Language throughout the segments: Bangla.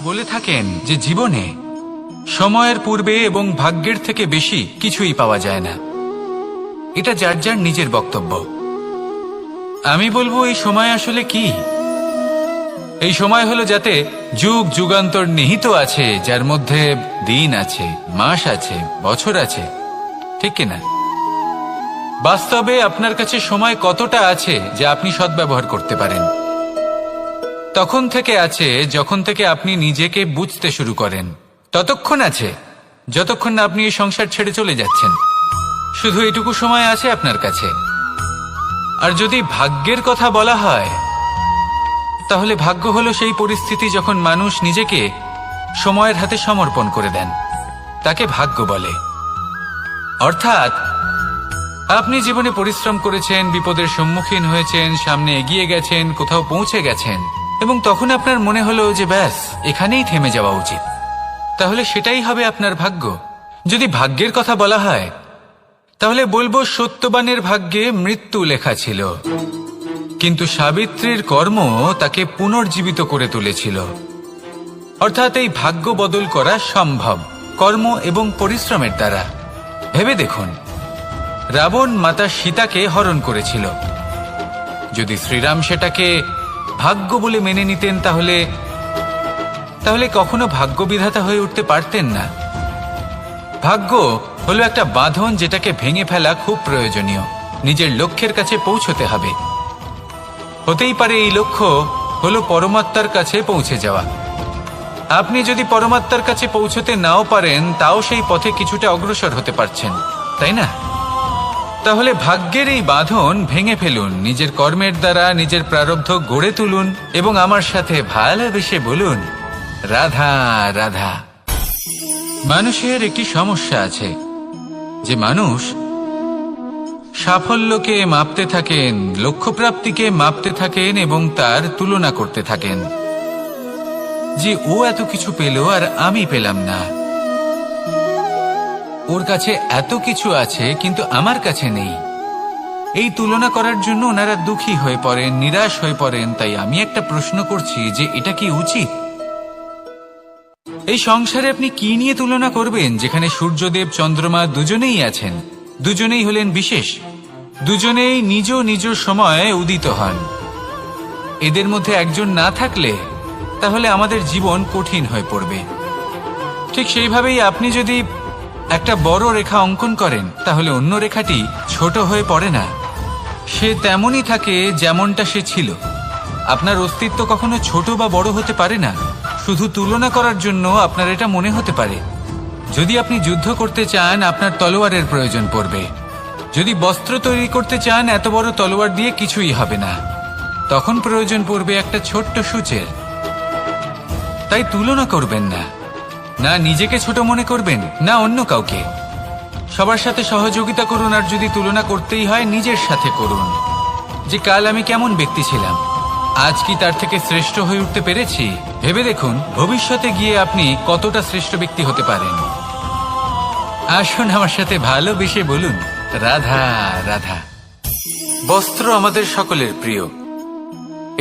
বলে থাকেন যে জীবনে সময়ের পূর্বে এবং ভাগ্যের থেকে বেশি কিছুই পাওয়া যায় না। এটা যার যার নিজের বক্তব্য। আমি বলবো এই সময় আসলে কি? এই সময় হলো যাতে যুগ যুগান্তর নিহিত আছে, যার মধ্যে দিন আছে, মাস আছে, বছর আছে, ঠিক কিনা? বাস্তবে আপনার কাছে সময় কতটা আছে যা আপনি সদ্ব্যবহার করতে পারেন? তখন থেকে আছে যখন থেকে আপনি নিজেকে বুঝতে শুরু করেন। ততক্ষণ আছে যতক্ষণ না আপনি এই সংসার ছেড়ে চলে যাচ্ছেন। শুধু এটুকু সময় আছে আপনার কাছে। আর যদি ভাগ্যের কথা বলা হয়, তাহলে ভাগ্য হলো সেই পরিস্থিতি যখন মানুষ নিজেকে সময়ের হাতে সমর্পণ করে দেন, তাকে ভাগ্য বলে। অর্থাৎ আপনি জীবনে পরিশ্রম করেছেন, বিপদের সম্মুখীন হয়েছেন, সামনে এগিয়ে গেছেন, কোথাও পৌঁছে গেছেন, এবং তখন আপনার মনে হলো যে ব্যাস এখানেই থেমে যাওয়া উচিত। তাহলে সেটাই হবে আপনার ভাগ্য। যদি ভাগ্যের কথা বলা হয়, তাহলে বলবো সত্যবানের ভাগ্যে মৃত্যু লেখা ছিল, কিন্তু সাবিত্রীর কর্ম তাকে পুনর্জীবিত করে তুলেছিল। অর্থাৎ এই ভাগ্য বদল করা সম্ভব কর্ম এবং পরিশ্রমের দ্বারা। ভেবে দেখুন, রাবণ মাতা সীতাকে হরণ করেছিল। যদি শ্রীরাম সেটাকে ভাগ্য বলে মেনে নিতেন, তাহলে কখনো ভাগ্য বিধাতা হয়ে উঠতে পারতেন না। ভাগ্য হলো একটা বাঁধন যেটাকে ভেঙে ফেলা খুব প্রয়োজনীয়। নিজের লক্ষ্যের কাছে পৌঁছতে হবে। হতেই পারে এই লক্ষ্য হলো পরমাত্মার কাছে পৌঁছে যাওয়া। আপনি যদি পরমাত্মার কাছে পৌঁছতে নাও পারেন, তাও সেই পথে কিছুটা অগ্রসর হতে পারছেন, তাই না? তাহলে ভাগ্যের এই বাঁধন ভেঙে ফেলুন, নিজের কর্মের দ্বারা নিজের প্রারব্ধ গড়ে তুলুন এবং আমার সাথে ভালোবেসে বলুন, রাধা রাধা। মানুষের একটি সমস্যা আছে যে মানুষ সাফল্যকে মাপতে থাকেন, লক্ষ্যপ্রাপ্তিকে মাপতে থাকেন এবং তার তুলনা করতে থাকেন যে ও এত কিছু পেল আর আমি পেলাম না, ওর কাছে এত কিছু আছে কিন্তু আমার কাছে নেই। এই তুলনা করার জন্য ওনারা দুঃখী হয়ে পড়েন, নিরাশ হয়ে পড়েন। তাই আমি একটা প্রশ্ন করছি যে এটা কি উচিত? এই সংসারে আপনি কি নিয়ে তুলনা করবেন, যেখানে সূর্যদেব চন্দ্রমা দুজনেই আছেন, দুজনেই হলেন বিশেষ, দুজনেই নিজ নিজ সময়ে উদিত হন। এদের মধ্যে একজন না থাকলে তাহলে আমাদের জীবন কঠিন হয়ে পড়বে। ঠিক সেইভাবেই আপনি যদি একটা বড় রেখা অঙ্কন করেন, তাহলে অন্য রেখাটি ছোট হয়ে পড়ে না, সে তেমনই থাকে যেমনটা সে ছিল। আপনার অস্তিত্ব কখনো ছোট বা বড় হতে পারে না। শুধু তুলনা করার জন্য আপনার এটা মনে হতে পারে। যদি আপনি যুদ্ধ করতে চান, আপনার তলোয়ারের প্রয়োজন পড়বে। যদি বস্ত্র তৈরি করতে চান, এত বড় তলোয়ার দিয়ে কিছুই হবে না, তখন প্রয়োজন পড়বে একটা ছোট্ট সূচের। তাই তুলনা করবেন না, না নিজেকে ছোট মনে করবেন, না অন্য কাউকে। সবার সাথে সহযোগিতা করুন, আর যদি তুলনা করতেই হয় নিজের সাথে করুন, যে কাল আমি কেমন ব্যক্তি ছিলাম, আজ কি তার থেকে শ্রেষ্ঠ হয়ে উঠতে পেরেছি? ভেবে দেখুন ভবিষ্যতে গিয়ে আপনি কতটা শ্রেষ্ঠ ব্যক্তি হতে পারেন। আসুন আমার সাথে ভালোবেসে বলুন, রাধা রাধা। বস্ত্র আমাদের সকলের প্রিয়,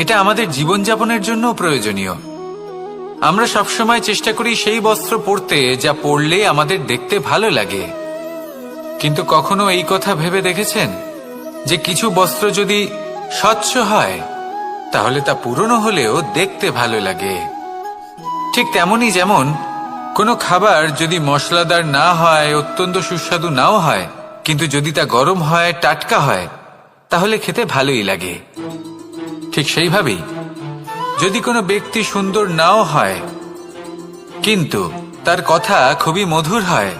এটা আমাদের জীবনযাপনের জন্য প্রয়োজনীয়। আমরা সবসময় চেষ্টা করি সেই বস্ত্র পরতে যা পরলে আমাদের দেখতে ভালো লাগে। কিন্তু কখনো এই কথা ভেবে দেখেছেন যে কিছু বস্ত্র যদি স্বচ্ছ হয়, তাহলে তা পুরনো হলেও দেখতে ভালো লাগে? ঠিক তেমনি যেমন কোনো খাবার যদি মশলাদার না হয়, অত্যন্ত সুস্বাদু নাও হয়, কিন্তু যদি তা গরম হয়, টাটকা হয়, তাহলে খেতে ভালোই লাগে। ঠিক সেইভাবেই যদি কোনো ব্যক্তি সুন্দর নাও হয়, কিন্তু তার কথা খুবই মধুর হয়,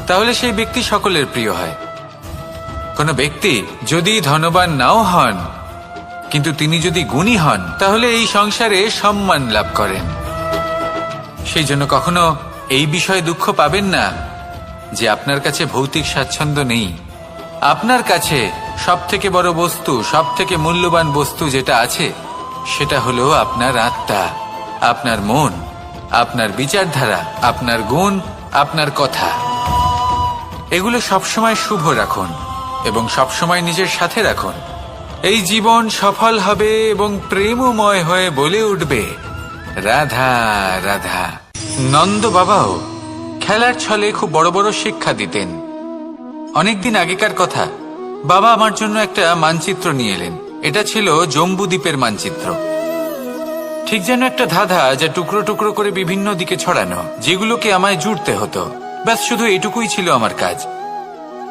তাহলে সেই ব্যক্তি সকলের প্রিয় হয়। কোনো ব্যক্তি যদি ধনবান নাও হন, কিন্তু তিনি যদি গুণী হন, তাহলে এই সংসারে সম্মান লাভ করেন। সেই জন্য কখনো এই বিষয়ে দুঃখ পাবেন না যে আপনার কাছে ভৌতিক স্বাচ্ছন্দ্য নেই। আপনার কাছে সব থেকে বড় বস্তু, সব থেকে মূল্যবান বস্তু যেটা আছে, সেটা হলো আপনার আত্মা, আপনার মন, আপনার বিচারধারা, আপনার গুণ, আপনার কথা। এগুলো সবসময় শুভ রাখুন এবং সবসময় নিজের সাথে রাখুন। এই জীবন সফল হবে এবং প্রেমময় হয়ে বলে উঠবে, রাধা রাধা। নন্দ বাবাও খেলার ছলে খুব বড় বড় শিক্ষা দিতেন। অনেকদিন আগেকার কথা, বাবা আমার জন্য একটা মানচিত্র নিয়ে এলেন। এটা ছিল জম্বুদ্বীপের মানচিত্র, ঠিক যেন একটা ধাঁধা, যা টুকরো টুকরো করে বিভিন্ন দিকে ছড়ানো, যেগুলোকে আমায় জুড়তে হতো। ব্যাস শুধু এটুকুই ছিল আমার কাজ।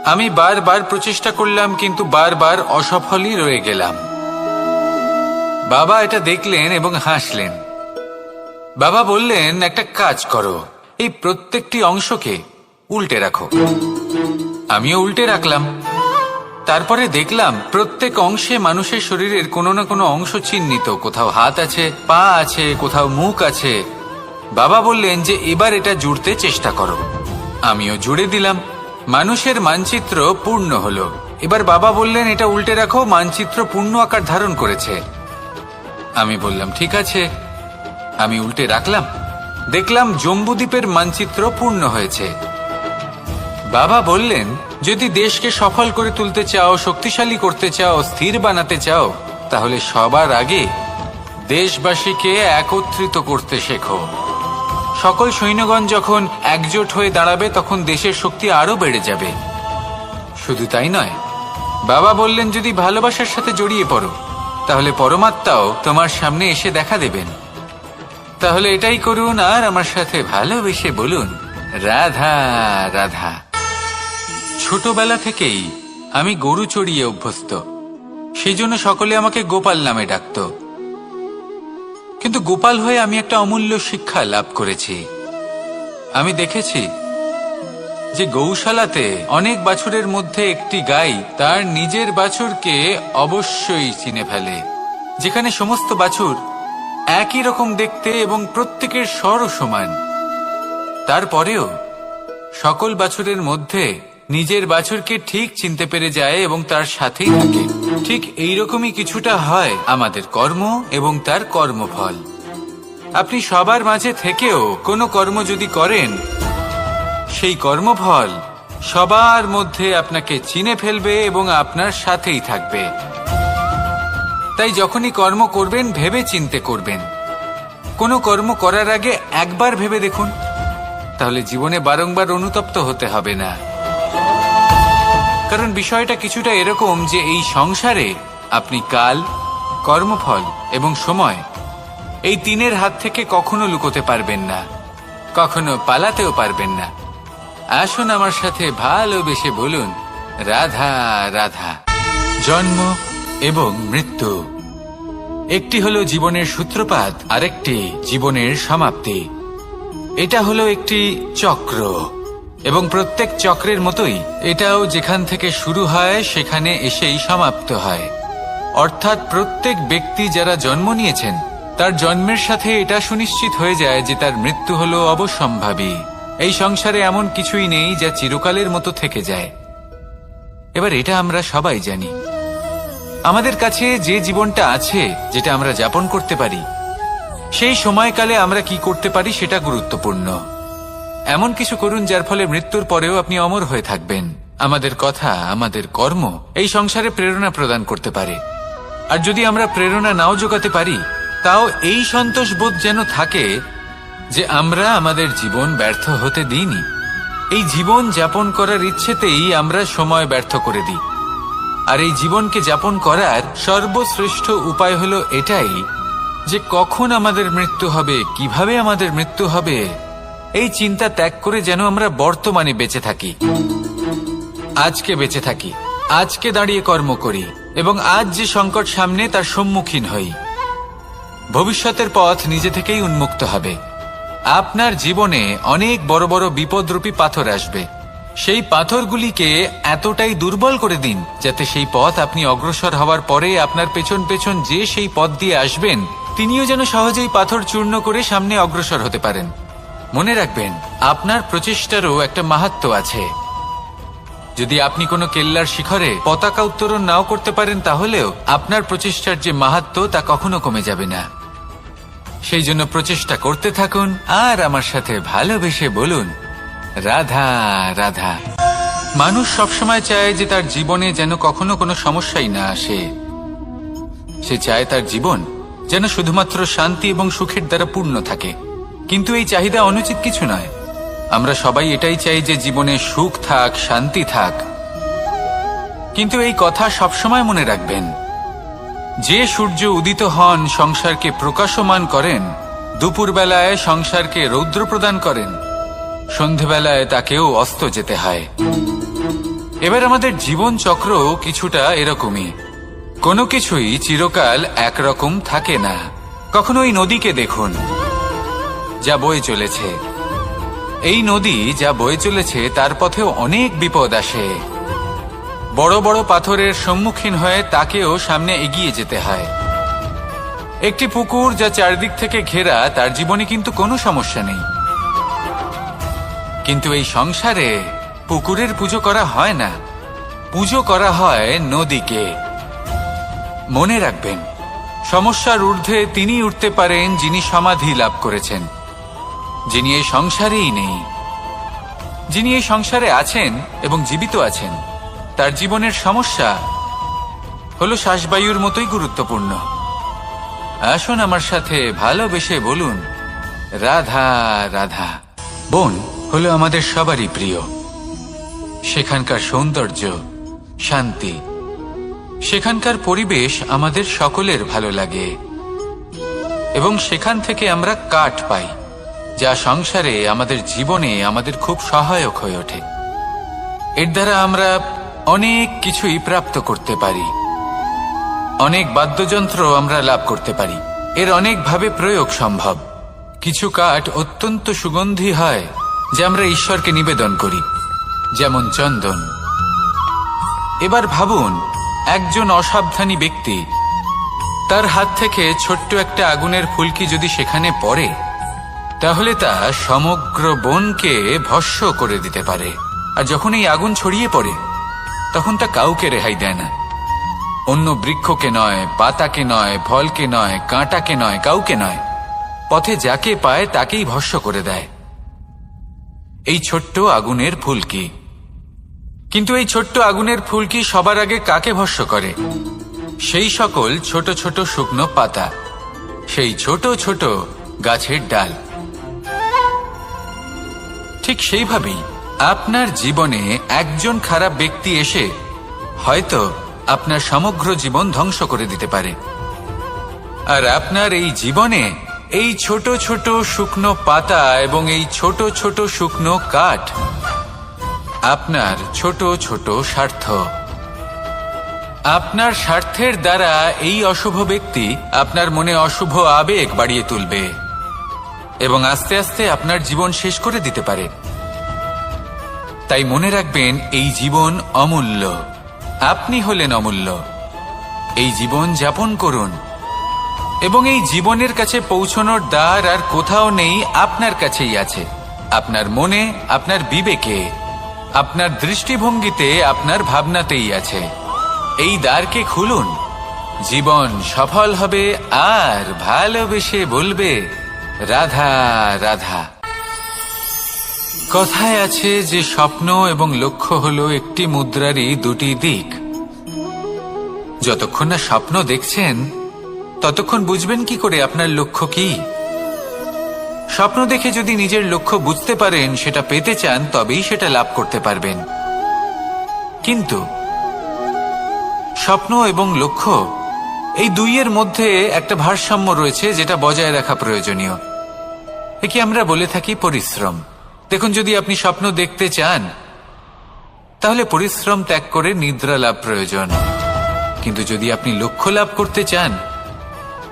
আমি বারবার প্রচেষ্টা করলাম, কিন্তু বারবার অসফলই রয়ে গেলাম। বাবা এটা দেখলেন এবং হাসলেন। বাবা বললেন, একটা কাজ করো, এই প্রত্যেকটি অংশকে উল্টে রাখো। আমিও উল্টে রাখলাম। তারপরে দেখলাম প্রত্যেক অংশে মানুষের শরীরের কোনো না কোনো অংশ চিহ্নিত। কোথাও হাত আছে, পা আছে, কোথাও মুখ আছে। বাবা বললেন যে এবার এটা জুড়তে চেষ্টা করো। আমিও জুড়ে দিলাম। মানুষের মানচিত্র পূর্ণ হলো। এবার বাবা বললেন, এটা উল্টে রাখো, মানচিত্র পূর্ণ আকার ধারণ করেছে। আমি বললাম, ঠিক আছে। আমি উল্টে রাখলাম। দেখলাম জম্বুদ্বীপের মানচিত্র পূর্ণ হয়েছে। বাবা বললেন, যদি দেশকে সফল করে তুলতে চাও, শক্তিশালী করতে চাও, স্থির বানাতে চাও, তাহলে সবার আগে দেশবাসীকে একত্রিত করতে শেখো। সকল সৈন্যগণ যখন একজোট হয়ে দাঁড়াবে, তখন দেশের শক্তি আরো বেড়ে যাবে। শুধু তাই নয়, বাবা বললেন, যদি ভালোবাসার সাথে জড়িয়ে পড়ো, তাহলে পরমাত্মাও তোমার সামনে এসে দেখা দেবেন। তাহলে এটাই করুন, আর আমার সাথে ভালোবেসে বলুন, রাধা রাধা। ছোটবেলা থেকেই আমি গরু চড়িয়ে অভ্যস্ত, সেই জন্য সকলে আমাকে গোপাল নামে ডাকত। কিন্তু গোপাল হয়ে আমি একটা অমূল্য শিক্ষা লাভ করেছি। আমি দেখেছি যে গৌশালাতে অনেক বাছুরের মধ্যে একটি গাই তার নিজের বাছুরকে অবশ্যই চিনে ফেলে। যেখানে সমস্ত বাছুর একই রকম দেখতে এবং প্রত্যেকের স্বরও সমান, তারপরেও সকল বাছুরের মধ্যে নিজের বাছুরকে ঠিক চিনতে পেরে যায় এবং তার সাথেই থাকে। ঠিক এইরকমই কিছুটা হয় আমাদের কর্ম এবং তার কর্মফল। আপনি সবার মাঝে থেকেও কোনো কর্ম যদি করেন, সেই কর্মফল সবার মধ্যে আপনাকে চিনে ফেলবে এবং আপনার সাথেই থাকবে। তাই যখনই কর্ম করবেন, ভেবে চিন্তে করবেন। কোনো কর্ম করার আগে একবার ভেবে দেখুন, তাহলে জীবনে বারংবার অনুতপ্ত হতে হবে না। কারণ বিষয়টা কিছুটা এরকম যে এই সংসারে আপনি কাল, কর্মফল এবং সময়, এই তিনের হাত থেকে কখনো লুকোতে পারবেন না, কখনো পালাতেও পারবেন না। আসুন আমার সাথে ভালোবেসে বলুন, রাধা রাধা। জন্ম এবং মৃত্যু, একটি হলো জীবনের সূত্রপাত, আরেকটি জীবনের সমাপ্তি। এটা হলো একটি চক্র, এবং প্রত্যেক চক্রের মতোই এটাও যেখান থেকে শুরু হয় সেখানে এসেই সমাপ্ত হয়। অর্থাৎ প্রত্যেক ব্যক্তি যারা জন্ম নিয়েছেন, তার জন্মের সাথে এটা সুনিশ্চিত হয়ে যায় যে তার মৃত্যু হলো অবশ্যম্ভাবী। এই সংসারে এমন কিছুই নেই যা চিরকালের মতো থেকে যায়। এবার এটা আমরা সবাই জানি। আমাদের কাছে যে জীবনটা আছে, যেটা আমরা যাপন করতে পারি, সেই সময়কালে আমরা কি করতে পারি সেটা গুরুত্বপূর্ণ। এমন কিছু করুন যার ফলে মৃত্যুর পরেও আপনি অমর হয়ে থাকবেন। আমাদের কথা, আমাদের কর্ম এই সংসারে প্রেরণা প্রদান করতে পারে। আর যদি আমরা প্রেরণা নাও জোগাতে পারি, তাও এই সন্তোষ বোধ যেন থাকে যে আমরা আমাদের জীবন ব্যর্থ হতে দিইনি। এই জীবন যাপন করার ইচ্ছেতেই আমরা সময় ব্যর্থ করে দিই। আর এই জীবনকে যাপন করার সর্বশ্রেষ্ঠ উপায় হলো এটাই যে কখন আমাদের মৃত্যু হবে, কিভাবে আমাদের মৃত্যু হবে, এই চিন্তা ত্যাগ করে যেন আমরা বর্তমানে বেঁচে থাকি, আজকে বেঁচে থাকি, আজকে দাঁড়িয়ে কর্ম করি এবং আজ যে সংকট সামনে তার সম্মুখীন হই। ভবিষ্যতের পথ নিজে থেকেই উন্মুক্ত হবে। আপনার জীবনে অনেক বড় বড় বিপদরূপী পাথর আসবে। সেই পাথরগুলিকে এতটাই দুর্বল করে দিন যাতে সেই পথ আপনি অগ্রসর হওয়ার পরে আপনার পেছন পেছন যে সেই পথ দিয়ে আসবেন, তিনিও যেন সহজেই পাথর চূর্ণ করে সামনে অগ্রসর হতে পারেন। মনে রাখবেন, আপনার প্রচেষ্টারও একটা মাহাত্ম্য আছে। যদি আপনি কোনো কেল্লার শিখরে পতাকা উত্তোলন নাও করতে পারেন, তাহলেও আপনার প্রচেষ্টার যে মাহাত্ম্য তা কখনো কমে যাবে না। সেই জন্য প্রচেষ্টা করতে থাকুন আর আমার সাথে ভালোবেসে বলুন, রাধা রাধা। মানুষ সবসময় চায় যে তার জীবনে যেন কখনো কোনো সমস্যাই না আসে। সে চায় তার জীবন যেন শুধুমাত্র শান্তি এবং সুখের দ্বারা পূর্ণ থাকে। কিন্তু এই চাহিদা অনুচিত কিছু নয়। আমরা সবাই এটাই চাই যে জীবনে সুখ থাক, শান্তি থাক। কিন্তু এই কথা সবসময় মনে রাখবেন, যে সূর্য উদিত হন সংসারকে প্রকাশমান করেন, দুপুরবেলায় সংসারকে রৌদ্র প্রদান করেন, সন্ধেবেলায় তাকেও অস্ত যেতে হয়। এবার আমাদের জীবন চক্র কিছুটা এরকমই। কোনো কিছুই চিরকাল একরকম থাকে না। কখনো এই নদীকে দেখুন, যা বয়ে চলেছে। এই নদী যা বয়ে চলেছে তার পথেও অনেক বিপদ আসে। বড় বড় পাথরের সম্মুখীন হয়ে তাকেও সামনে এগিয়ে যেতে হয়। একটি পুকুর যা চারদিক থেকে ঘেরা, তার জীবনে কিন্তু কোনো সমস্যা নেই। কিন্তু এই সংসারে পুকুরের পুজো করা হয় না, পুজো করা হয় নদীকে। মনে রাখবেন, সমস্যার ঊর্ধ্বে তিনি উঠতে পারেন যিনি সমাধি লাভ করেছেন, যিনি এই সংসারেই নেই। যিনি এই সংসারে আছেন এবং জীবিত আছেন, তার জীবনের সমস্যা হলো শ্বাসবায়ুর মতোই গুরুত্বপূর্ণ। আসুন আমার সাথে ভালোবেসে বলুন, রাধা রাধা। বন হলো আমাদের সবারই প্রিয়। সেখানকার সৌন্দর্য, শান্তি, সেখানকার পরিবেশ আমাদের সকলের ভালো লাগে এবং সেখান থেকে আমরা কাঠ পাই, যা সংসারে আমাদের জীবনে আমাদের খুব সহায়ক হয়ে ওঠে। এর দ্বারা আমরা অনেক কিছুই প্রাপ্ত করতে পারি। অনেক বাদ্যযন্ত্র আমরা লাভ করতে পারি। এর অনেকভাবে প্রয়োগ সম্ভব। কিছু কাঠ অত্যন্ত সুগন্ধি হয়, যা আমরা ঈশ্বরকে নিবেদন করি, যেমন চন্দন। এবার ভাবুন, একজন অসাবধানী ব্যক্তি, তার হাত থেকে ছোট্ট একটা আগুনের ফুলকি যদি সেখানে পড়ে, তাহলে তা সমগ্র বনকে ভস্ম করে দিতে পারে। আর যখন এই আগুন ছড়িয়ে পড়ে, তখন তা কাউকে রেহাই দেয় না। অন্য বৃক্ষকে নয়, পাতাকে নয়, ফলকে নয়, কাঁটাকে নয়, কাউকে নয়, পথে যাকে পায় তাকেই ভস্ম করে দেয়। এই ছোট্ট আগুনের ফুলকি। কিন্তু এই ছোট্ট আগুনের ফুলকি সবার আগে কাকে ভস্ম করে? সেই সকল ছোট ছোট শুকনো পাতা, সেই ছোট ছোট গাছের ডাল। ঠিক সেইভাবেই আপনার জীবনে একজন খারাপ ব্যক্তি এসে হয়তো আপনার সমগ্র জীবন ধ্বংস করে দিতে পারে। আর আপনার এই জীবনে এই ছোট ছোট শুকনো পাতা এবং এই ছোট ছোট শুকনো কাঠ আপনার ছোট ছোট স্বার্থ। আপনার স্বার্থের দ্বারা এই অশুভ ব্যক্তি আপনার মনে অশুভ আবেগ বাড়িয়ে তুলবে এবং আস্তে আস্তে আপনার জীবন শেষ করে দিতে পারে। তাই মনে রাখবেন, এই জীবন অমূল্য। আপনি হলেন অমূল্য। এই জীবন যাপন করুন এবং এই জীবনের কাছে পৌঁছানোর দ্বার আর কোথাও নেই, আপনার কাছেই আছে। আপনার মনে, আপনার বিবেকে, আপনার দৃষ্টিভঙ্গিতে, আপনার ভাবনাতেই আছে। এই দ্বারকে খুলুন, জীবন সফল হবে আর ভালোবেসে বলবে, রাধা রাধা। কথায় আছে যে স্বপ্ন এবং লক্ষ্য হলো একটি মুদ্রারই দুটি দিক। যতক্ষণ না স্বপ্ন দেখছেন, ততক্ষণ বুঝবেন কি করে আপনার লক্ষ্য কি? স্বপ্ন দেখে যদি নিজের লক্ষ্য বুঝতে পারেন, সেটা পেতে চান, তবেই সেটা লাভ করতে পারবেন। কিন্তু স্বপ্ন এবং লক্ষ্য, এই দুইয়ের মধ্যে একটা ভারসাম্য রয়েছে, যেটা বজায় রাখা প্রয়োজনীয়। একে আমরা বলে থাকি পরিশ্রম। দেখুন, যদি আপনি স্বপ্ন দেখতে চান, তাহলে পরিশ্রম ত্যাগ করে নিদ্রা লাভ প্রয়োজন। কিন্তু যদি আপনি লক্ষ্য লাভ করতে চান,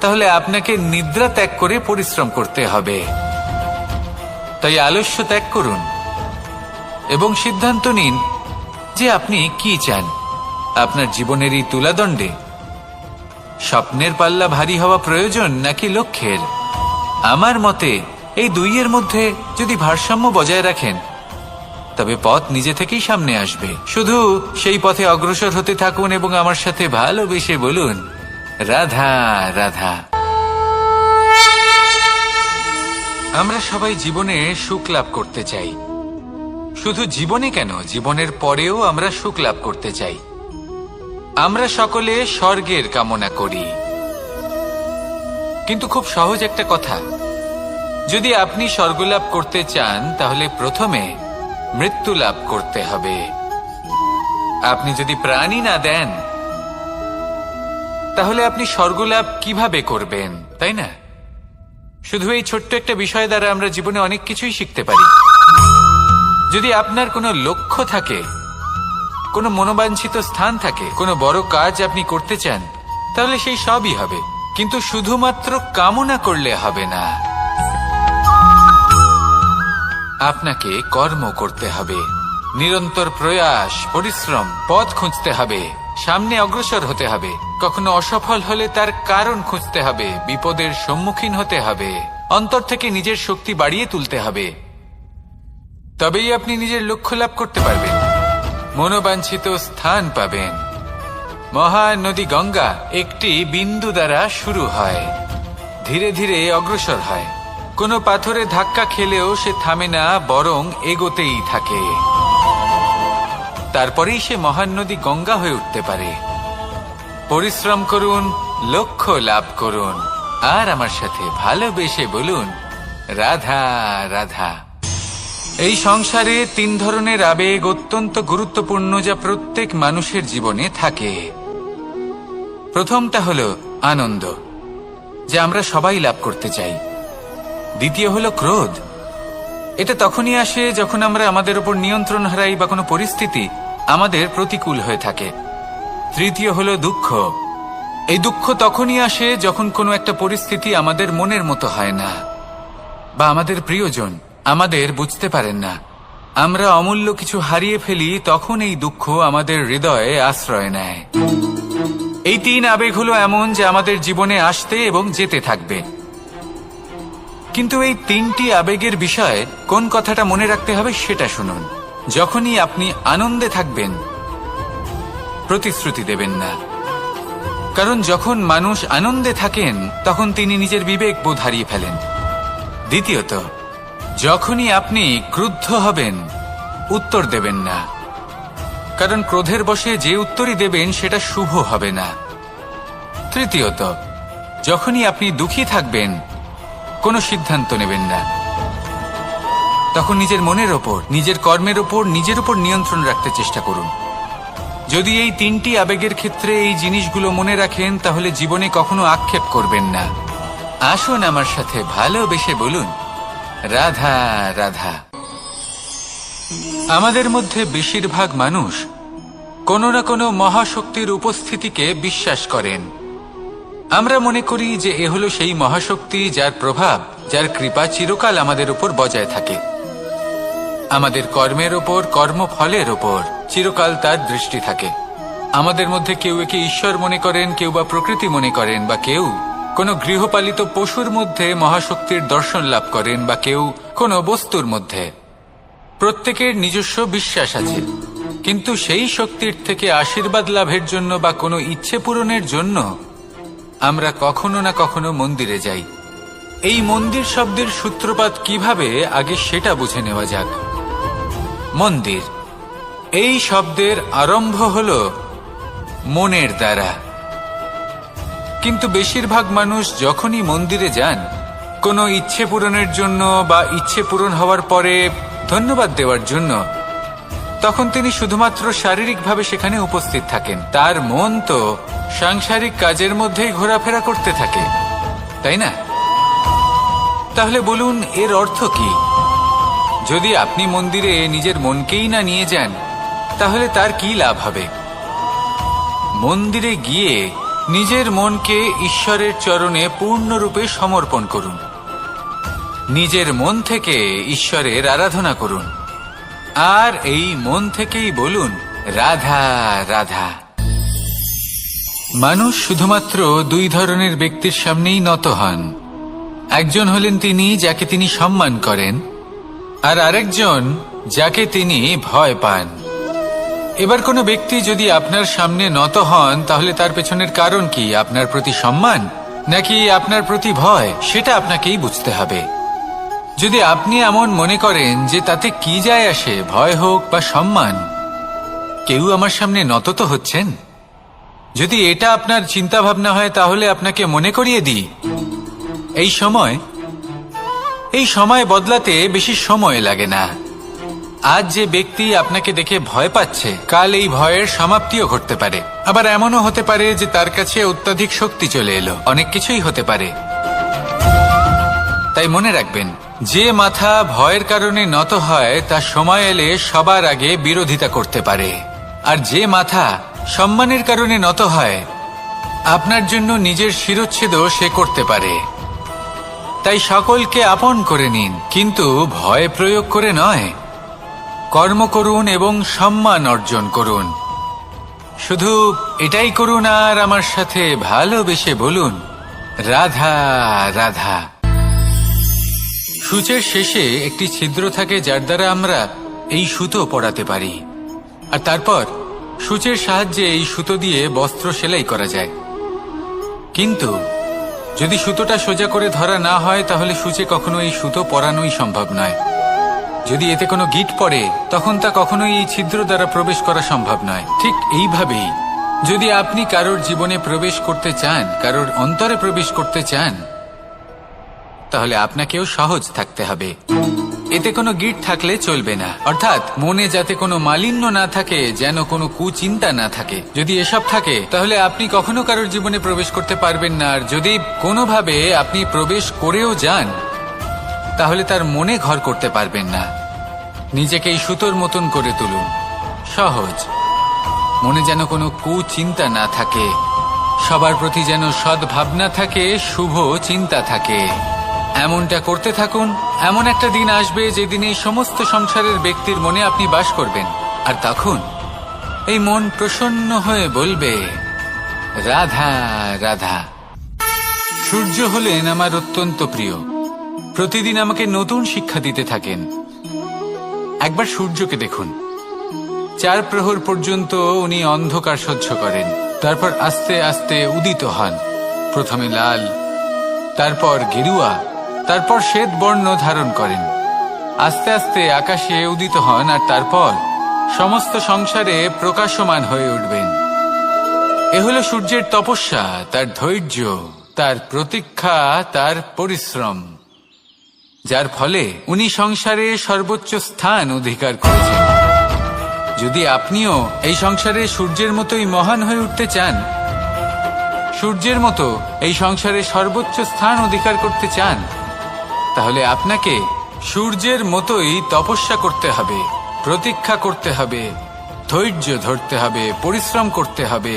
তাহলে আপনাকে নিদ্রা ত্যাগ করে পরিশ্রম করতে হবে। তাই আলস্য ত্যাগ করুন এবং সিদ্ধান্ত নিন যে আপনি কি চান। আপনার জীবনের এই তুলাদণ্ডে স্বপ্নের পাল্লা ভারী হওয়া প্রয়োজন নাকি লক্ষ্যের? আমার মতে এই দুইয়ের মধ্যে যদি ভারসাম্য বজায় রাখেন, তবে পথ নিজে থেকেই সামনে আসবে। শুধু সেই পথে অগ্রসর হতে থাকুন এবং আমার সাথে ভালোবেসে বলুন, রাধা রাধা। আমরা সবাই জীবনে সুখ লাভ করতে চাই। শুধু জীবনে কেন, জীবনের পরেও আমরা সুখ লাভ করতে চাই। আমরা সকলে স্বর্গের কামনা করি। কিন্তু খুব সহজ একটা কথা, যদি আপনি স্বর্গলাভ করতে চান তাহলে প্রথমে মৃত্যু লাভ করতে হবে। আপনি যদি প্রাণই না দেন তাহলে আপনি স্বর্গলাভ কিভাবে করবেন, তাই না? শুধু এই ছোট্ট একটা বিষয় দ্বারা আমরা জীবনে অনেক কিছুই শিখতে পারি। যদি আপনার কোনো লক্ষ্য থাকে, কোনো মনোবাঞ্ছিত স্থান থাকে, কোনো বড় কাজ আপনি করতে চান, তাহলে সেই সবই হবে। কিন্তু শুধুমাত্র কামনা করলে হবে না, আপনাকে কর্ম করতে হবে, নিরন্তর প্রয়াস, পরিশ্রম, পথ খুঁজতে হবে, সামনে অগ্রসর হতে হবে। কখনো অসফল হলে তার কারণ খুঁজতে হবে, বিপদের সম্মুখীন হতে হবে, অন্তর থেকে নিজের শক্তি বাড়িয়ে তুলতে হবে। তবেই আপনি নিজের লক্ষ্য লাভ করতে পারবেন, মনোবাঞ্ছিত স্থান পাবেন। মহান নদী গঙ্গা একটি বিন্দু দ্বারা শুরু হয়, ধীরে ধীরে অগ্রসর হয়। কোনো পাথরে ধাক্কা খেলেও সে থামে না, বরং এগোতেই থাকে। তারপরেই সে মহান নদী গঙ্গা হয়ে উঠতে পারে। পরিশ্রম করুন, লক্ষ্য লাভ করুন, আর আমার সাথে ভালোবেসে বলুন, রাধা রাধা। এই সংসারে 3 ধরনের আবেগ অত্যন্ত গুরুত্বপূর্ণ, যা প্রত্যেক মানুষের জীবনে থাকে। প্রথমটা হলো আনন্দ, যা আমরা সবাই লাভ করতে চাই। দ্বিতীয় হলো ক্রোধ, এটা তখনই আসে যখন আমরা আমাদের উপর নিয়ন্ত্রণ হারাই বা কোনো পরিস্থিতি আমাদের প্রতিকূল হয়ে থাকে। তৃতীয় হলো দুঃখ, এই দুঃখ তখনই আসে যখন কোনো একটা পরিস্থিতি আমাদের মনের মতো হয় না, বা আমাদের প্রিয়জন আমাদের বুঝতে পারেন না, আমরা অমূল্য কিছু হারিয়ে ফেলি, তখন এই দুঃখ আমাদের হৃদয়ে আশ্রয় নেয়। এই 3 আবেগ হলো এমন যে আমাদের জীবনে আসতে এবং যেতে থাকবে। কিন্তু এই 3টি আবেগের বিষয়ে কোন কথাটা মনে রাখতে হবে সেটা শুনুন। যখনই আপনি আনন্দে থাকবেন, প্রতিশ্রুতি দেবেন না, কারণ যখন মানুষ আনন্দে থাকেন তখন তিনি নিজের বিবেক বোধ হারিয়ে ফেলেন। দ্বিতীয়ত, যখনই আপনি ক্রুদ্ধ হবেন, উত্তর দেবেন না, কারণ ক্রোধের বশে যে উত্তরই দেবেন সেটা শুভ হবে না। তৃতীয়ত, যখনই আপনি দুঃখী থাকবেন, কোনো সিদ্ধান্ত নেবেন না, তখন নিজের মনের ওপর, নিজের কর্মের ওপর, নিজের উপর নিয়ন্ত্রণ রাখতে চেষ্টা করুন। যদি এই 3টি আবেগের ক্ষেত্রে এই জিনিসগুলো মনে রাখেন, তাহলে জীবনে কখনো আক্ষেপ করবেন না। আসুন আমার সাথে ভালোবেসে বলুন, রাধা রাধা। আমাদের মধ্যে বেশিরভাগ মানুষ কোনো না কোনো মহাশক্তির উপস্থিতিকে বিশ্বাস করেন। আমরা মনে করি যে এ হলো সেই মহাশক্তি যার প্রভাব, যার কৃপা চিরকাল আমাদের উপর বজায় থাকে। আমাদের কর্মের ওপর, কর্মফলের ওপর চিরকাল তার দৃষ্টি থাকে। আমাদের মধ্যে কেউ একে ঈশ্বর মনে করেন, কেউ বা প্রকৃতি মনে করেন, বা কেউ কোনো গৃহপালিত পশুর মধ্যে মহাশক্তির দর্শন লাভ করেন, বা কেউ কোনো বস্তুর মধ্যে। প্রত্যেকের নিজস্ব বিশ্বাস আছে, কিন্তু সেই শক্তির থেকে আশীর্বাদ লাভের জন্য বা কোনো ইচ্ছে পূরণের জন্য আমরা কখনো না কখনো মন্দিরে যাই। এই মন্দির শব্দের সূত্রপাত কিভাবে, আগে সেটা বুঝে নেওয়া যাক। মন্দির, এই শব্দের আরম্ভ হলো মনের দ্বারা। কিন্তু বেশিরভাগ মানুষ যখনই মন্দিরে যান কোনো ইচ্ছে পূরণের জন্য বা ইচ্ছে পূরণ হওয়ার পরে ধন্যবাদ দেওয়ার জন্য, তখন তিনি শুধুমাত্র শারীরিকভাবে সেখানে উপস্থিত থাকেন। তার মন তো সাংসারিক কাজের মধ্যেই ঘোরাফেরা করতে থাকে, তাই না? তাহলে বলুন, এর অর্থ কি? যদি আপনি মন্দিরে নিজের মনকেই না নিয়ে যান, তাহলে তার কি লাভ হবে? মন্দিরে গিয়ে নিজের মনকে ঈশ্বরের চরণে পূর্ণরূপে সমর্পণ করুন। নিজের মন থেকে ঈশ্বরের আরাধনা করুন, আর এই মন থেকেই বলুন, রাধা রাধা। মানুষ শুধুমাত্র 2 ধরনের ব্যক্তির সামনেই নত হন। একজন হলেন তিনি যাকে তিনি সম্মান করেন, আর আরেকজন যাকে তিনি ভয় পান। এবার কোনো ব্যক্তি যদি আপনার সামনে নত হন, তাহলে তার পেছনের কারণ কি? আপনার প্রতি সম্মান নাকি আপনার প্রতি ভয়? সেটা আপনাকেই বুঝতে হবে। যদি আপনি এমন মনে করেন যে তাতে কি যায় আসে, ভয় হোক বা সম্মান, কেউ আমার সামনে নত তো হচ্ছেন, যদি এটা আপনার চিন্তা ভাবনা হয়, তাহলে আপনাকে মনে করিয়ে দিই, এই সময় বদলাতে বেশি সময় লাগে না। আজ যে ব্যক্তি আপনাকে দেখে ভয় পাচ্ছে, কাল এই ভয়ের সমাপ্তিও ঘটতে পারে। আবার এমনও হতে পারে যে তার কাছে অত্যাধিক শক্তি চলে এলো। অনেক কিছুই হতে পারে। তাই মনে রাখবেন, যে মাথা ভয়ের কারণে নত হয় তা সময় এলে সবার আগে বিরোধিতা করতে পারে, আর যে মাথা সম্মানের কারণে নত হয় আপনার জন্য নিজের শিরচ্ছেদও সে করতে পারে। তাই সকলকে আপন করে নিন, কিন্তু ভয় প্রয়োগ করে নয়। কর্ম করুন এবং সম্মান অর্জন করুন। শুধু এটাই করুন আর আমার সাথে ভালোবেসে বলুন, রাধা রাধা। সূচের শেষে একটি ছিদ্র থাকে যার দ্বারা আমরা এই সুতো পরাতে পারি, আর তারপর সূচের সাহায্যে এই সুতো দিয়ে বস্ত্র সেলাই করা যায়। কিন্তু যদি সুতোটা সোজা করে ধরা না হয় তাহলে সূচে কখনো এই সুতো পরানোই সম্ভব নয়। যদি এতে কোনো গিঁট পড়ে তখন তা কখনোই এই ছিদ্র দ্বারা প্রবেশ করা সম্ভব নয়। ঠিক এইভাবেই যদি আপনি কারোর জীবনে প্রবেশ করতে চান, কারোর অন্তরে প্রবেশ করতে চান, তাহলে আপনাকেও সহজ থাকতে হবে। এতে কোনো গিঁট থাকলে চলবে না, অর্থাৎ মনে যাতে কোনো মালিন্য না থাকে, যেন কোনো কুচিন্তা না থাকে। যদি এসব থাকে তাহলে আপনি কখনো কারোর জীবনে প্রবেশ করতে পারবেন না। আর যদি কোনোভাবে আপনি প্রবেশ করেও যান তাহলে তার মনে ঘর করতে পারবেন না। নিজেকে এই সুতোর মতন করে তুলুন, সহজ। মনে যেন কোনো কুচিন্তা না থাকে, সবার প্রতি যেন সদ্ভাবনা থাকে, শুভ চিন্তা থাকে। এমনটা করতে থাকুন। এমন একটা দিন আসবে যেদিন এই সমস্ত সংসারের ব্যক্তির মনে আপনি বাস করবেন, আর তখন এই মন প্রসন্ন হয়ে বলবে, রাধা রাধা। সূর্য হলেন আমার অত্যন্ত প্রিয়। প্রতিদিন আমাকে নতুন শিক্ষা দিতে থাকেন। একবার সূর্যকে দেখুন। 4 প্রহর পর্যন্ত উনি অন্ধকার সহ্য করেন, তারপর আস্তে আস্তে উদিত হন। প্রথমে লাল, তারপর গেরুয়া, তারপর শ্বেত বর্ণ ধারণ করেন। আস্তে আস্তে আকাশে উদিত হন, আর তারপর সমস্ত সংসারে প্রকাশমান হয়ে উঠবেন। এ হলো সূর্যের তপস্যা, তার ধৈর্য, তার প্রতীক্ষা, তার পরিশ্রম, যার ফলে উনি সংসারে সর্বোচ্চ স্থান অধিকার করেছেন। যদি আপনিও এই সংসারে সূর্যের মতোই মহান হয়ে উঠতে চান, সূর্যের মতো এই সংসারে সর্বোচ্চ স্থান অধিকার করতে চান, তাহলে আপনাকে সূর্যের মতোই তপস্যা করতে হবে, প্রতীক্ষা করতে হবে, ধৈর্য ধরতে হবে, পরিশ্রম করতে হবে।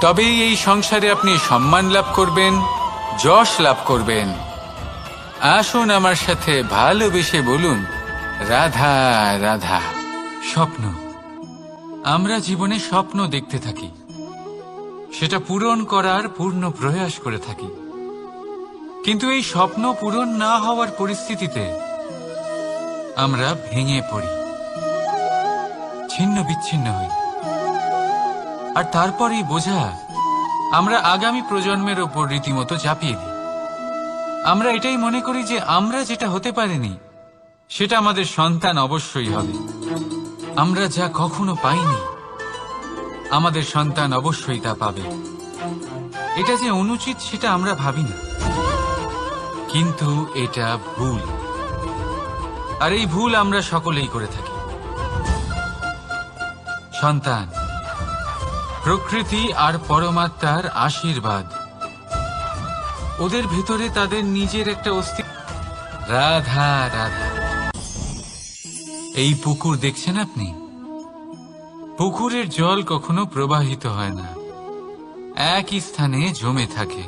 তবেই এই সংসারে আপনি সম্মান লাভ করবেন, যশ লাভ করবেন। আসুন আমার সাথে ভালোবেসে বলুন, রাধা রাধা। স্বপ্ন, আমরা জীবনে স্বপ্ন দেখতে থাকি, সেটা পূরণ করার পূর্ণ প্রয়াস করে থাকি। কিন্তু এই স্বপ্ন পূরণ না হওয়ার পরিস্থিতিতে আমরা ভেঙে পড়ি, ছিন্ন বিচ্ছিন্ন হই, আর তারপরই বোঝা আমরা আগামী প্রজন্মের ওপর রীতিমতো চাপিয়ে দিই। আমরা এটাই মনে করি যে আমরা যেটা হতে পারিনি সেটা আমাদের সন্তান অবশ্যই হবে। আমরা যা কখনো পাইনি আমাদের সন্তান অবশ্যই তা পাবে। এটা যে অনুচিত সেটা আমরা ভাবি না, কিন্তু এটা ভুল, আর এই ভুল আমরা সকলেই করে থাকি। সন্তান প্রকৃতি আর পরমাত্মার আশীর্বাদ, ওদের ভেতরে তাদের নিজের একটা অস্তিত্ব। রাধা রাধা। এই পুকুর দেখছেন আপনি? পুকুরের জল কখনো প্রবাহিত হয় না, একই স্থানে জমে থাকে,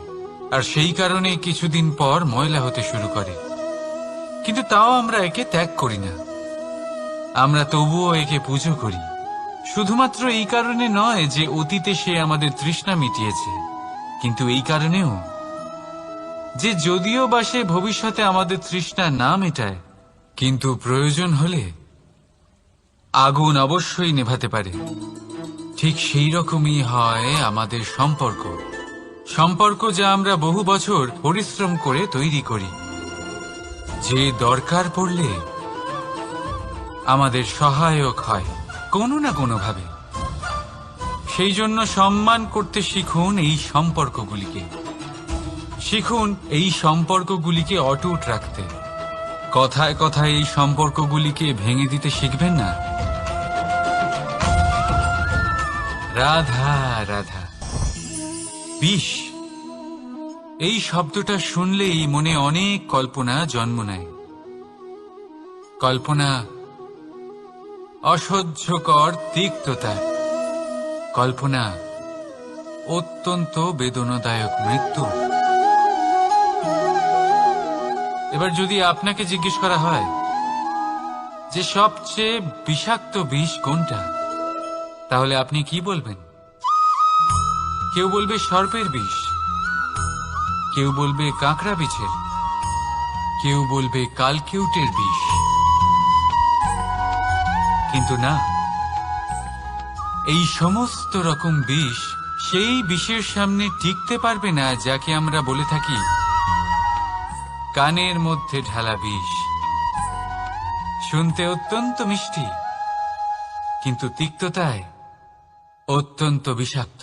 আর সেই কারণে কিছুদিন পর ময়লা হতে শুরু করে। কিন্তু তাও আমরা একে ত্যাগ করি না, আমরা তবুও একে পুজো করি। শুধুমাত্র এই কারণে নয় যে অতীতে সে আমাদের তৃষ্ণা মিটিয়েছে, কিন্তু এই কারণেও যে যদিও বা সে ভবিষ্যতে আমাদের তৃষ্ণা না মেটায়, কিন্তু প্রয়োজন হলে আগুন অবশ্যই নেভাতে পারে। ঠিক সেই রকমই হয় আমাদের সম্পর্ক, সম্পর্ক যা আমরা বহু বছর পরিশ্রম করে তৈরি করি, যে দরকার পড়লে আমাদের সহায়ক হয় কোনো না কোনোভাবে। সেই জন্য সম্মান করতে শিখুন এই সম্পর্কগুলিকে। শিখুন এই সম্পর্কগুলিকে অটুট রাখতে। কথায় কথায় এই সম্পর্কগুলিকে ভেঙে দিতে শিখবেন না। রাধা রাধা। বিষ, এই শব্দটা শুনলেই মনে অনেক কল্পনা জন্ম নেয়। কল্পনা অসহ্যকর তিক্ততা, কল্পনা অত্যন্ত বেদনাদায়ক মৃত্যু। এবার যদি আপনাকে জিজ্ঞেস করা হয় যে সবচেয়ে বিষাক্ত বিষ কোনটা, তাহলে আপনি কি বলবেন? কেউ বলবে সর্পের বিষ, কেউ বলবে কাঁকড়া বিছের, কেউ বলবে কালকিউটের বিষ। কিন্তু না, এই সমস্ত রকম বিষ সেই বিষের সামনে টিকতে পারবে না যাকে আমরা বলে থাকি কানের মধ্যে ঢালা বিষ। শুনতে অত্যন্ত মিষ্টি, কিন্তু তিক্ততায় অত্যন্ত বিষাক্ত।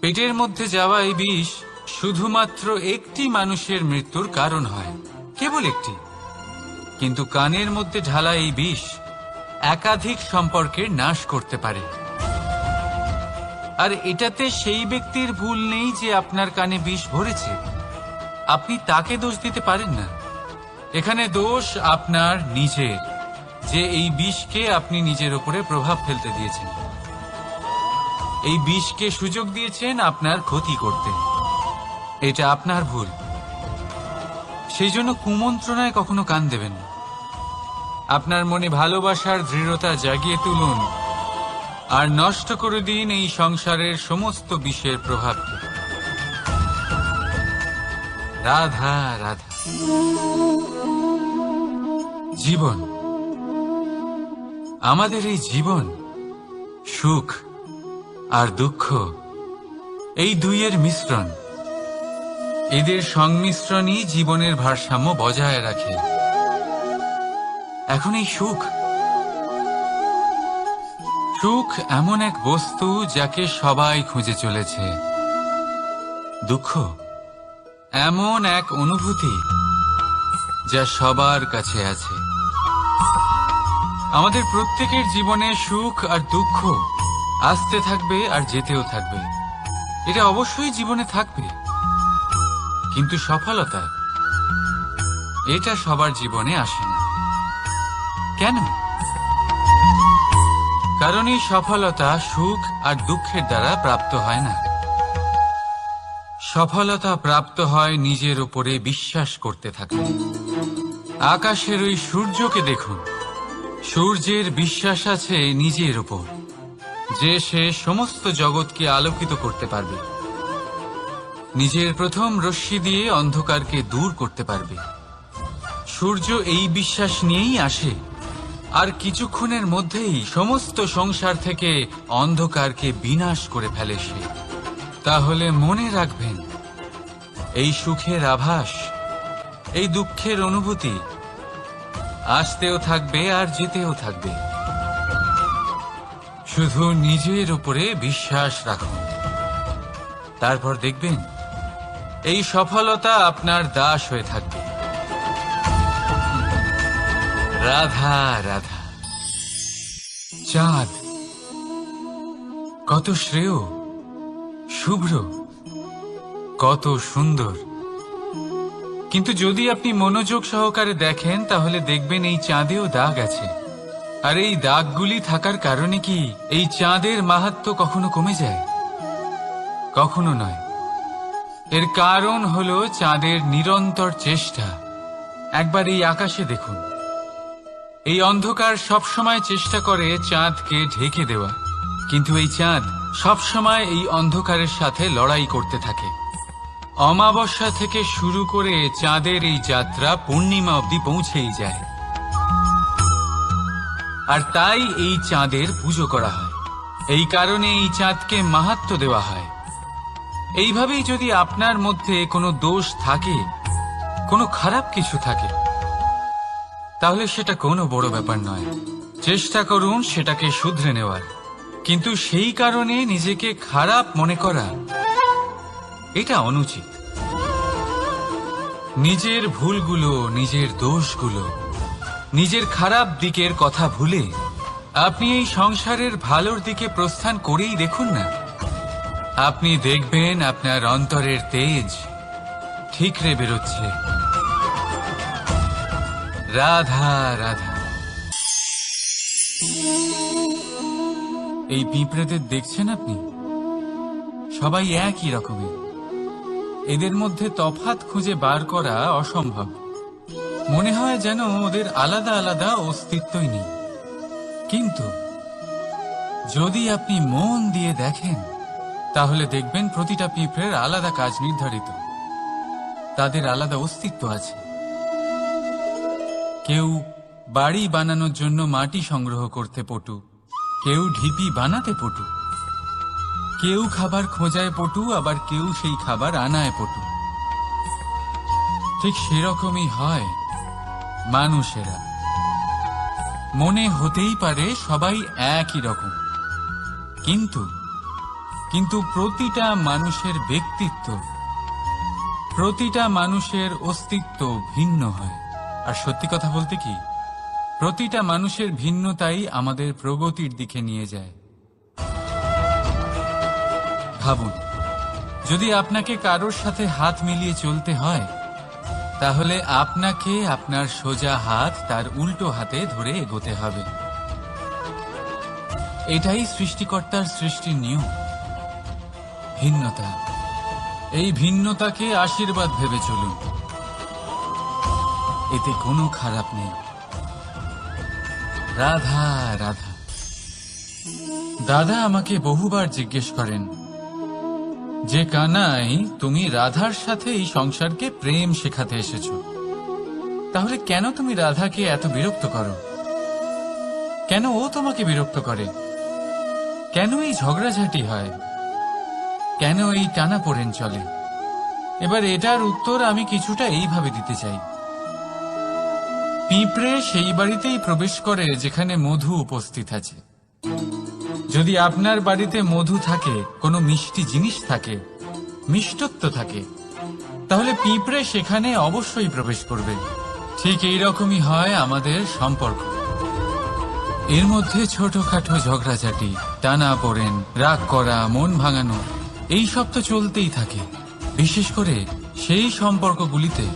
পেটের মধ্যে যাওয়া এই বিষ শুধুমাত্র একটি মানুষের মৃত্যুর কারণ হয়, কেবল একটি। কিন্তু কানের মধ্যে ঢালা এই বিষ একাধিক সম্পর্কের নাশ করতে পারে। আর এটাতে সেই ব্যক্তির ভুল নেই যে আপনার কানে বিষ ভরেছে, আপনি তাকে দোষ দিতে পারেন না। এখানে দোষ আপনার নিজের, যে এই বিষকে আপনি নিজের উপরে প্রভাব ফেলতে দিয়েছেন। এই বিষকে সুযোগ দিয়েছেন আপনার ক্ষতি করতে, এটা আপনার ভুল। সেই জন্য কুমন্ত্রণায় কখনো কান দেবেন না। আপনার মনে ভালোবাসার দৃঢ়তা জাগিয়ে তুলুন আর নষ্ট করে দিন এই সংসারের সমস্ত বিষের প্রভাবকে। রাধা রাধা। জীবন, আমাদের এই জীবন সুখ আর দুঃখ, এই দুইয়ের মিশ্রণ। এদের সংমিশ্রণই জীবনের ভারসাম্য বজায় রাখে। এখন এই সুখ, সুখ এমন এক বস্তু যাকে সবাই খুঁজে চলেছে। দুঃখ এমন এক অনুভূতি যা সবার কাছে আছে। আমাদের প্রত্যেকের জীবনে সুখ আর দুঃখ আসতে থাকবে আর যেতেও থাকবে, এটা অবশ্যই জীবনে থাকবে। কিন্তু সফলতা, এটা সবার জীবনে আসে না। কেন? কারণ এই সফলতা সুখ আর দুঃখের দ্বারা প্রাপ্ত হয় না। সফলতা প্রাপ্ত হয় নিজের উপরে বিশ্বাস করতে থাকলে। আকাশের ওই সূর্যকে দেখুন, সূর্যের বিশ্বাস আছে নিজের উপর যে সে সমস্ত জগৎকে আলোকিত করতে পারবে, নিজের প্রথম রশ্মি দিয়ে অন্ধকারকে দূর করতে পারবে। সূর্য এই বিশ্বাস নিয়েই আসে, আর কিছুক্ষণের মধ্যেই সমস্ত সংসার থেকে অন্ধকারকে বিনাশ করে ফেলে সে। তাহলে মনে রাখবেন, এই সুখের আভাস, এই দুঃখের অনুভূতি আসতেও থাকবে আর যেতেও থাকবে। শুধু নিজের উপরে বিশ্বাস রাখুন, তারপর দেখবেন এই সফলতা আপনার দাস হয়ে থাকবে। রাধা রাধা। চাঁদ কত শ্রেয়, শুভ্র, কত সুন্দর। কিন্তু যদি আপনি মনোযোগ সহকারে দেখেন তাহলে দেখবেন এই চাঁদেও দাগ আছে। আর এই দাগগুলি থাকার কারণে কি এই চাঁদের মাহাত্ম্য কখনো কমে যায়? কখনো নয়। এর কারণ হলো চাঁদের নিরন্তর চেষ্টা। একবার এই আকাশে দেখুন, এই অন্ধকার সবসময় চেষ্টা করে চাঁদকে ঢেকে দেওয়া, কিন্তু এই চাঁদ সবসময় এই অন্ধকারের সাথে লড়াই করতে থাকে। অমাবস্যা থেকে শুরু করে চাঁদের এই যাত্রা পূর্ণিমা অবধি পৌঁছেই যায়। আর তাই এই চাঁদের পুজো করা হয়, এই কারণে এই চাঁদকে মাহাত্ম্য দেওয়া হয়। এইভাবেই যদি আপনার মধ্যে কোনো দোষ থাকে, কোনো খারাপ কিছু থাকে, তাহলে সেটা কোনো বড় ব্যাপার নয়। চেষ্টা করুন সেটাকে শুধরে নেওয়ার, কিন্তু সেই কারণে নিজেকে খারাপ মনে করা, এটা অনুচিত। নিজের ভুলগুলো, নিজের দোষগুলো, নিজের খারাপ দিকের কথা ভুলে আপনি এই সংসারের ভালোর দিকে প্রস্থান করেই দেখুন না। আপনি দেখবেন আপনার অন্তরের তেজ ঠিকরে বেরোচ্ছে। রাধা রাধা। এই পিঁপড়েদের দেখছেন আপনি? সবাই একই রকমের। এদের মধ্যে তফাৎ খুঁজে বার করা অসম্ভব। মনে হয় যেন ওদের আলাদা আলাদা অস্তিত্বই নেই। কিন্তু যদি আপনি মন দিয়ে দেখেন তাহলে দেখবেন প্রতিটা পিঁপড়ের আলাদা কাজ নির্ধারিত। তাদের আলাদা অস্তিত্ব আছে। কেউ বাড়ি বানানোর জন্য মাটি সংগ্রহ করতে পটু, কেউ ঢিপি বানাতে পটু, কেউ খাবার খোঁজায় পটু, আবার কেউ সেই খাবার আনায় পটু। ঠিক সেরকমই হয় মানুষেরা। মনে হতেই পারে সবাই একই রকম, কিন্তু প্রতিটা মানুষের ব্যক্তিত্ব, প্রতিটা মানুষের অস্তিত্ব ভিন্ন হয়। আর সত্যি কথা বলতে কি, প্রতিটা মানুষের ভিন্নতাই আমাদের প্রগতির দিকে নিয়ে যায়। ভাবুন, যদি আপনাকে কারোর সাথে হাত মিলিয়ে চলতে হয়, তাহলে আপনাকে আপনার সোজা হাত তার উল্টো হাতে ধরে এগোতে হবে। এটাই সৃষ্টিকর্তার সৃষ্টির নিয়ম। ভিন্নতা, এই ভিন্নতাকে আশীর্বাদ ভেবে চলুন। এতে কোনো খারাপ নেই। রাধা রাধা। দাদা আমাকে বহুবার জিজ্ঞেস করেন যে কানাই, তুমি রাধার সাথে এই সংসারকে প্রেম শেখাতে এসেছো, তাহলে কেন তুমি রাধাকে এত বিরক্ত করো? কেন ও তোমাকে বিরক্ত করে? কেন এই ঝগড়াঝাটি হয়? কেন এই টানাপোড়েন চলে? এবার এটার উত্তর আমি কিছুটা এইভাবে দিতে চাই। পিঁপড়ে সেই বাড়িতেই প্রবেশ করে যেখানে মধু উপস্থিত আছে। যদি আপনার বাড়িতে মধু থাকে, কোনো মিষ্টি জিনিস থাকে, মিষ্টত্ব থাকে, তাহলে পিঁপড়ে সেখানে অবশ্যই প্রবেশ করবে। ঠিক এইরকমই হয় আমাদের সম্পর্ক। এর মধ্যে ছোটখাটো ঝগড়াঝাটি, টানাপোড়েন, রাগ করা, মন ভাঙানো, এই সব তো চলতেই থাকে। বিশেষ করে সেই সম্পর্কগুলিতে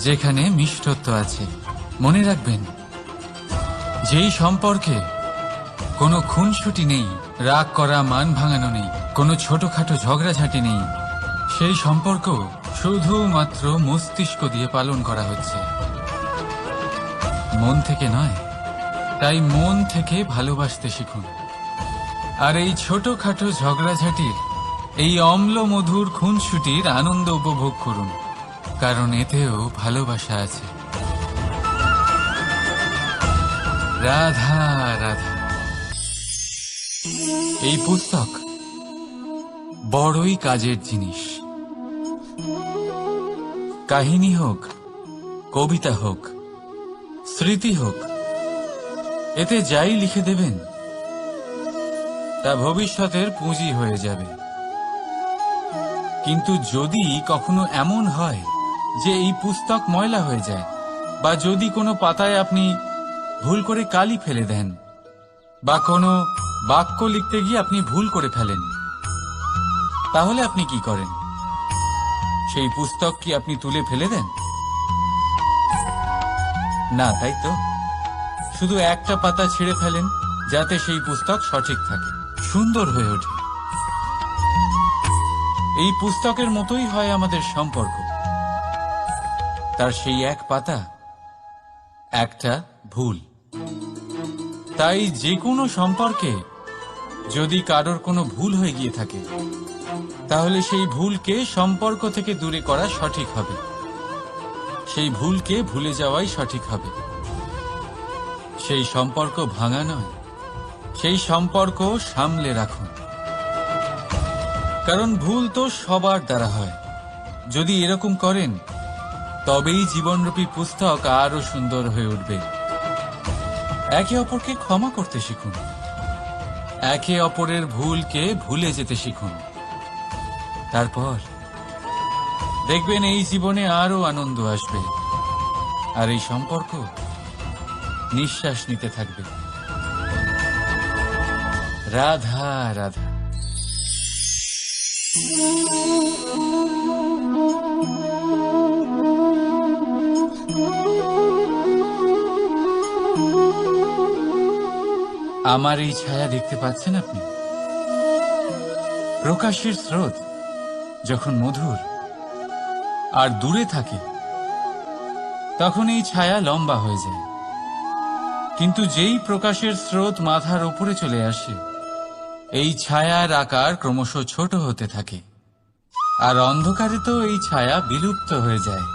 যেখানে মিষ্টত্ব আছে। মনে রাখবেন, যেই সম্পর্কে কোনো খুনসুটি নেই, রাগ করা, মান ভাঙানো নেই, কোনো ছোটখাটো ঝগড়াঝাটি নেই, সেই সম্পর্ক শুধুমাত্র মস্তিষ্ক দিয়ে পালন করা হচ্ছে, মন থেকে নয়। তাই মন থেকে ভালোবাসতে শিখুন। আর এই ছোটখাটো ঝগড়াঝাটির, এই অম্ল মধুর খুনসুটির আনন্দ উপভোগ করুন, কারণ এতেও ভালোবাসা আছে। রাধা রাধা। এই পুস্তক বড়ই কাজের জিনিস। কাহিনী হোক, কবিতা হোক, স্মৃতি হোক, এতে যাই লিখে দেবেন তা ভবিষ্যতের পুঁজি হয়ে যাবে। কিন্তু যদি কখনো এমন হয় যে এই পুস্তক ময়লা হয়ে যায়, বা যদি কোনো পাতায় আপনি ভুল করে কালি ফেলে দেন, বা কোনো বাক্য লিখতে গিয়ে আপনি ভুল করে ফেলেন, তাহলে আপনি কি করেন? সেই পুস্তক কি আপনি তুলে ফেলে দেন? না, তাই তো। শুধু একটা পাতা ছিঁড়ে ফেলেন, যাতে সেই পুস্তক সঠিক থাকে, সুন্দর হয়ে ওঠে। এই পুস্তকের মতোই হয় আমাদের সম্পর্ক। তার সেই এক পাতা, একটা ভুল। তাই যে কোনো সম্পর্কে যদি কারোর কোনো ভুল হয়ে গিয়ে থাকে, তাহলে সেই ভুলকে সম্পর্ক থেকে দূরে করা সঠিক হবে। সেই ভুলকে ভুলে যাওয়াই সঠিক হবে। সেই সম্পর্ক ভাঙা নয়, সেই সম্পর্ক সামলে রাখুন। কারণ ভুল তো সবার দ্বারা হয়। যদি এরকম করেন, তবেই জীবনরূপী পুস্তক আরো সুন্দর হয়ে উঠবে। একে অপরকে ক্ষমা করতে শিখুন। একে অপরের ভুলকে ভুলে যেতে শিখুন। তারপর দেখবেন এই জীবনে আরো আনন্দ আসবে, আর এই সম্পর্ক নিঃশ্বাস নিতে থাকবে। রাধা রাধা। আমার এই ছায়া দেখতে পাচ্ছেন আপনি? প্রকাশের স্রোত যখন মধুর আর দূরে থাকে তখন এই ছায়া লম্বা হয়ে যায়, কিন্তু যেই প্রকাশের স্রোত মাথার উপরে চলে আসে এই ছায়ার আকার ক্রমশ ছোট হতে থাকে, আর অন্ধকারে তো এই ছায়া বিলুপ্ত হয়ে যায়।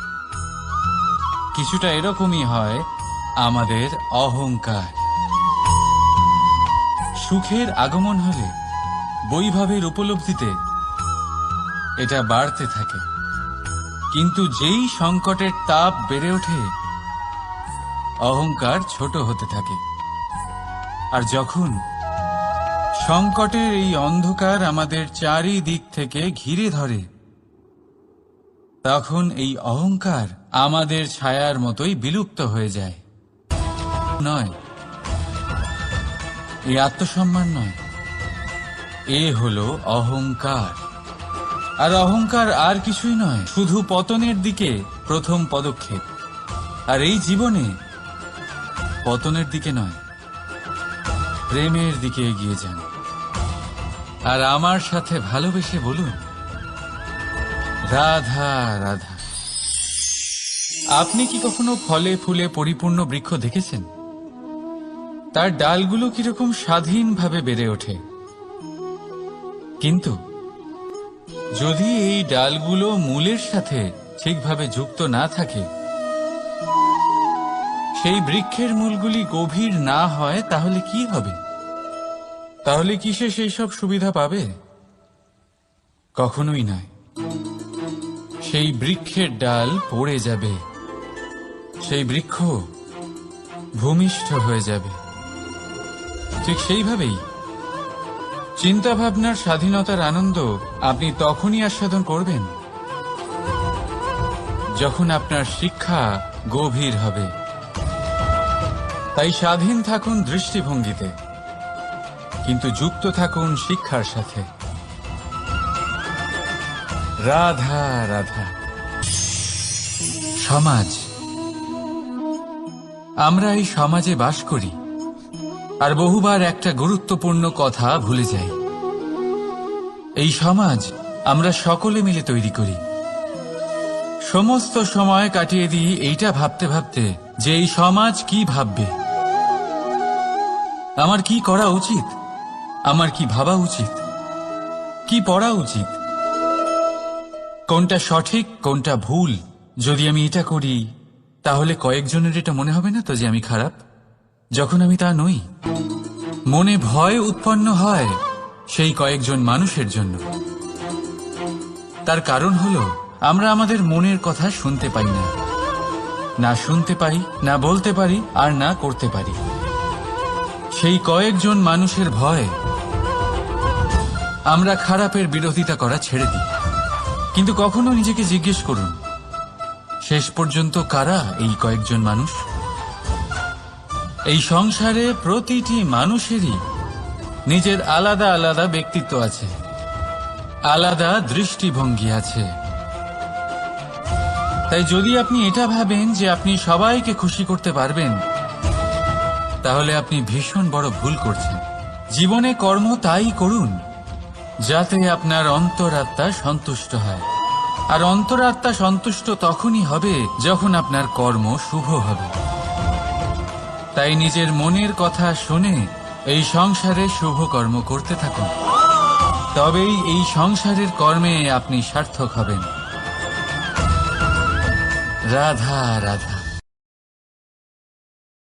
কিছুটা এরকমই হয় আমাদের অহংকার। সুখের আগমন হলে বৈভবের উপলব্ধিতে এটা বাড়তে থাকে, কিন্তু যেই সংকটের তাপ বেড়ে ওঠে অহংকার ছোট হতে থাকে। আর যখন সংকটের এই অন্ধকার আমাদের চারিদিক থেকে ঘিরে ধরে তখন এই অহংকার আমাদের ছায়ার মতোই বিলুপ্ত হয়ে যায়। নয়, এই আত্মসম্মান নয়, এ হলো অহংকার। আর অহংকার আর কিছুই নয়, শুধু পতনের দিকে প্রথম পদক্ষেপ। আর এই জীবনে পতনের দিকে নয়, প্রেমের দিকে এগিয়ে যান। আর আমার সাথে ভালোবেসে বলুন, রাধা রাধা। আপনি কি কখনো ফলে ফুলে পরিপূর্ণ বৃক্ষ দেখেছেন? তার ডালগুলো কিরকম স্বাধীনভাবে বেড়ে ওঠে, কিন্তু যদি এই ডালগুলো মূলের সাথে ঠিকভাবে যুক্ত না থাকে, সেই বৃক্ষের মূলগুলি গভীর না হয়, তাহলে কি হবে? তাহলে কি সে সেই সব সুবিধা পাবে? কখনোই নয়। সেই বৃক্ষের ডাল পড়ে যাবে, সেই বৃক্ষ ভূমিষ্ঠ হয়ে যাবে। ঠিক সেইভাবেই চিন্তাভাবনার স্বাধীনতার আনন্দ আপনি তখনই আস্বাদন করবেন যখন আপনার শিক্ষা গভীর হবে। তাই স্বাধীন থাকুন দৃষ্টিভঙ্গিতে, কিন্তু যুক্ত থাকুন শিক্ষার সাথে। রাধা রাধা। সমাজ, আমরা এই সমাজে বাস করি আর বহুবার একটা গুরুত্বপূর্ণ কথা ভুলে যাই। এই সমাজ আমরা সকলে মিলে তৈরি করি। সমস্ত সময় কাটিয়ে দিই এইটা ভাবতে ভাবতে যে এই সমাজ কি ভাববে, আমার কি করা উচিত, আমার কি ভাবা উচিত, কি পড়া উচিত, কোনটা সঠিক কোনটা ভুল। যদি আমি এটা করি তাহলে কয়েকজনের এটা মনে হবে না তো যে আমি খারাপ, যখন আমি তা নই। মনে ভয় উৎপন্ন হয় সেই কয়েকজন মানুষের জন্য। তার কারণ হলো আমরা আমাদের মনের কথা শুনতে পাই না, না শুনতে পারি, না বলতে পারি, আর না করতে পারি। সেই কয়েকজন মানুষের ভয় আমরা খারাপের বিরোধিতা করা ছেড়ে দিই। কিন্তু কখনো নিজেকে জিজ্ঞেস করুন, শেষ পর্যন্ত কারা এই কয়েকজন মানুষ? এই সংসারে প্রতিটি মানুষেরই নিজের আলাদা আলাদা ব্যক্তিত্ব আছে, আলাদা দৃষ্টিভঙ্গি আছে। তাই যদি আপনি এটা ভাবেন যে আপনি সবাইকে খুশি করতে পারবেন, তাহলে আপনি ভীষণ বড় ভুল করছেন। জীবনে কর্ম তাই করুন যাতে আপনার অন্তরাত্মা সন্তুষ্ট হয়। আর অন্তরাত্মা সন্তুষ্ট তখনই হবে যখন আপনার কর্ম শুভ হবে। তাই নিজের মনের কথা শুনে এই সংসারে শুভ কর্ম করতে থাকুন, তবেই এই সংসারের কর্মে আপনি সার্থক হবেন। রাধা রাধা।